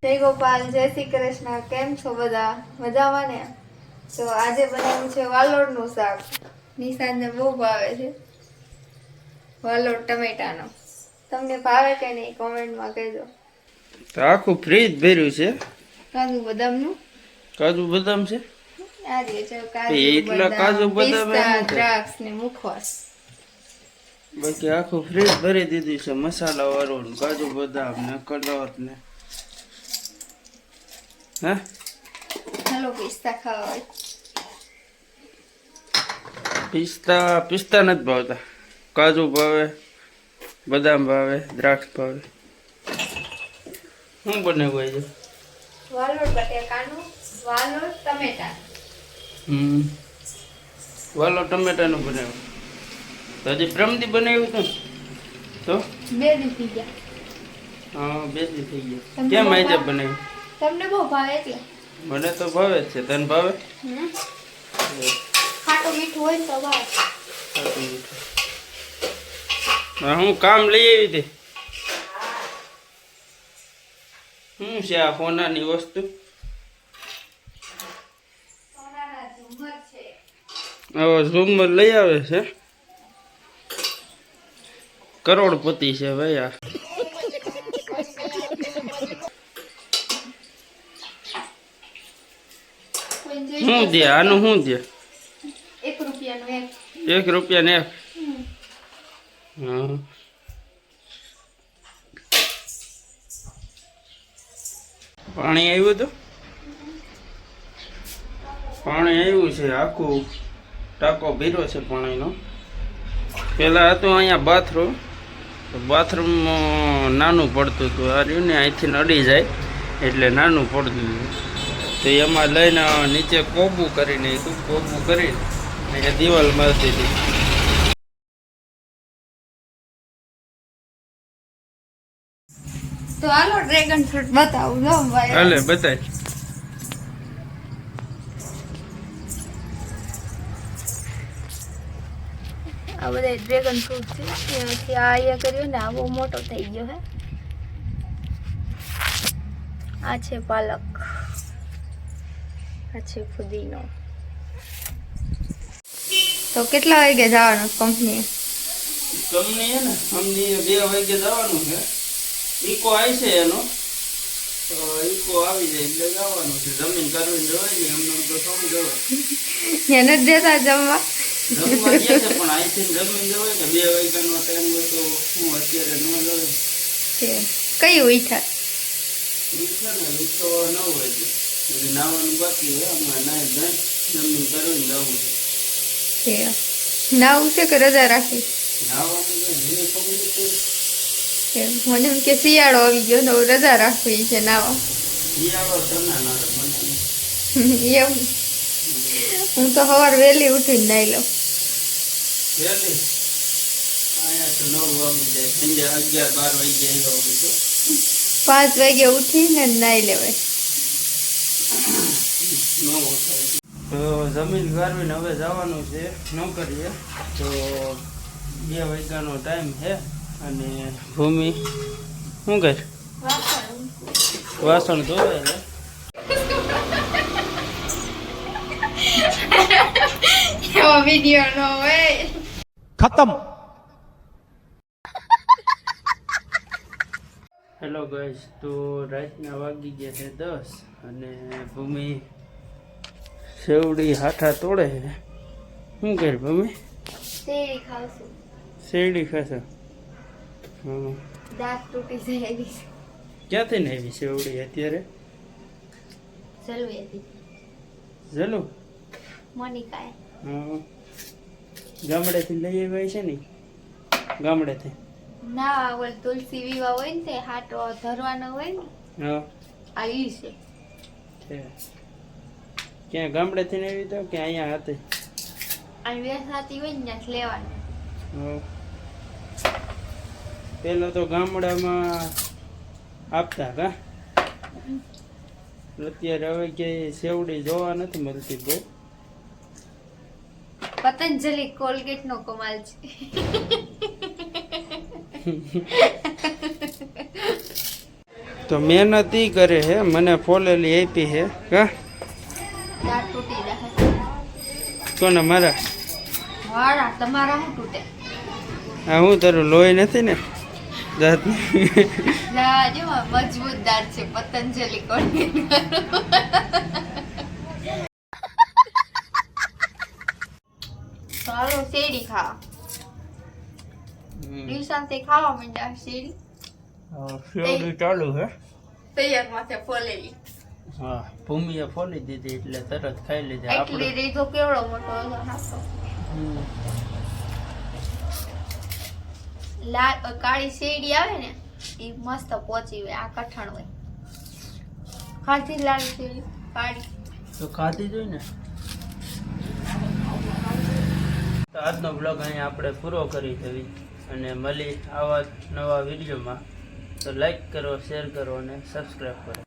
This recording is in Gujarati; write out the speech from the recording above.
જય ગોપાલ, જય શ્રી કૃષ્ણ. કેમ છો બધા? મજામાં ને? તો આજે બનાવ્યું છે વાલોડનું શાક. નિશાંતને બહુ ભાવે છે વાલોડ ટમેટાનો. તમને ભાવે કે નહીં કોમેન્ટમાં કહેજો. તો આખું ફ્રીજ ભર્યું છે કાજુ બદામનું. કાજુ બદામ છે આ જે છે કાજુ એટલા કાજુ બદામ, બદામ પિસ્તા, એમ છે. દ્રાક્ષ ને મુખવાસ. બાકી આખું ફ્રીજ ભરી દીધું છે મસાલા વાળું કાજુ બદામ ને કલર ને હે હાલો પિસ્તા ખાવા હોય. પિસ્તા નથી ભાવતા, કાજુ ભાવે, બદામ ભાવે, દ્રાક્ષ ભાવે. શું બનાવ્યું છે? વાલોડ બટેકાનું, વાલોડ ટમેટા. વાલો ટમેટાનું બનાવ્યું. તો હજી પ્રમદી બનાવ્યું હતું તો 2 દી થઈ ગયા. હા 2 દી થઈ ગયા. તમને કેમ બહુ આજે ભાવે? બનાવ્યું? તમને બહુ ભાવે એટલે. મને તો ભાવે જ છે, તને ભાવે? ખાટું મીઠું હોય ને તો ભાવે. હા, હું કામ લઈ આવી હતી. શું છે આ સોનાની વસ્તુ? સોનાના ઝુમ્મર છે. આવો ઝુમ્મર લઈ આવે છે. કરોડપતિ છે ભાઈ આ. શું દે આનું? શું દે? 1 રૂપિયાનું એક. 1 રૂપિયા ને 1. હા પાણી આવ્યું હતું? પાણી આવ્યું છે, આખું ટાંકો ભર્યો છે પાણીનો. પેલા હતું અહીંયા બાથરૂમ, બાથરૂમમાં નાનું પડતું હતું. આ રહ્યું ને અહીંથી અડી જાય એટલે નાનું પડતું હતું. તો એમાં લઈને નીચે કોબું કરી નાખ્યું. કોબું કરીને અહીંયા દિવાલ મારી દીધી. તો હાલો ડ્રેગન ફ્રૂટ બતાવું જો ભાઈ. હાલે બતાય. આ બધા ડ્રેગન ફ્રૂટ છે. એમાંથી આ અહીંયા કર્યો ને આ બહુ મોટો થઈ ગયો હે. આ છે પાલક, આ છે ફુદીનો. તો કેટલા વાગે જવાનું કંપની? કંપની હે ને અમને 2 વાગે જવાનું છે. ઈકો આવી છે એનો, તો ઈકો આવી જાય એટલે જવાનું છે. જમીન કરવીને જવાય ને એમને તો થોડું જવાય. એને જ દેતા જમવા. જમવા ગયા છે પણ અહીંથી જમીન જવાય કે 2 વાગ્યાનો ટાઈમ હોય તો હું અત્યારે ન જવાય. કઈ ઉઠા? ઈચ્છા ને ઈચ્છો 9 વાગે એટલે નાવાનું બાકી હોય. હમણાં નાઈ જાય જમીન કરવીને જવું છે. નાવું છે કે રજા રાખી? નાવાનું છે મને ખબર નથી. મને એમ કે શિયાળો આવી ગયો તો રજા રાખવી છે નાવા. શિયાળો તમને ના મને એમ હું તો સવાર વહેલી ઉઠીને નાઈ લઉં. વહેલી અહીંયા તો 9 વાગી જાય, સંજે 11-12 વાગી જાય એવા હોય તો 5 વાગે ઉઠીને નાઈ લેવાય. ન ઉઠાય. તો જમીન ગારવીને હવે જવાનું છે નોકરીએ. તો 2 વાગ્યાનો ટાઈમ છે. અને ભૂમિ શું કર? વાસણ ધોવે છે. એવો વિડિયો નો હોય. खत्म। હેલો ગાઈસ, તો રાતના વાગી ગયા છે 10 અને ભૂમિ સેવડી હાથા તોડે છે. શું કર ભૂમિ? શેરડી ખાવશું. શેરડી ખાશે? હા. દાંત તૂટી જાય એવી. ક્યાંથી ને આવી સેવડી અત્યારે? જલવેથી. ચલો મોનિકાએ. હા, ગામડેથી લઈ આવ્યા છે ને? ગામડેથી? ના, ઓલ તુલસી વિવાહ હોય ને તે હાટો ધરવાનો હોય ને હા આ ઈ છે. ક્યાં ગામડેથી ને આવી તો કે અહીંયા હતી? આ વેસાતી હોય ને ત્યાંથી લેવાનું. હા. પેલા તો ગામડામાં આપતા કા, અત્યારે હવે ક્યાંય સેવડી જોવા નથી મળતી બહુ. પતંજલિ કોલગેટ નો કમાલ છે. તો મહેનત ઈ કરે હે, મને ફોલેલી આપી હે કા દાંત તૂટી જાય. કોને મારા? વાળા તમારા શું તૂટે? આ હું તારું લોહી નથી ને દાંત? ના જો મજબૂત દાંત છે પતંજલિ કોની. ચાલો શેરડી ખાવા. નિશાંતે ખાવા માંડ્યા શેરડી. શેરડી ચાલુ હે. તૈયાર માથે ફોલેલી. હા, ભૂમિએ ફોલી દીધી એટલે તરત ખાઈ લીધી. એટલી રીતો કેવડો મોટો હતો નાસ્તો. લાલ કાળી શેરડી આવે ને એ મસ્ત પોચી હોય. આ કઠણ હોય. ખાધી લાલ શેરડી કાળી તો ખાધી જોઈ ને. તો આજનો બ્લોગ અહીંયા આપણે પૂરો કરી દેવી અને મળી આવા નવા વિડીયોમાં. તો લાઈક કરો, શેર કરો અને સબસ્ક્રાઈબ કરો.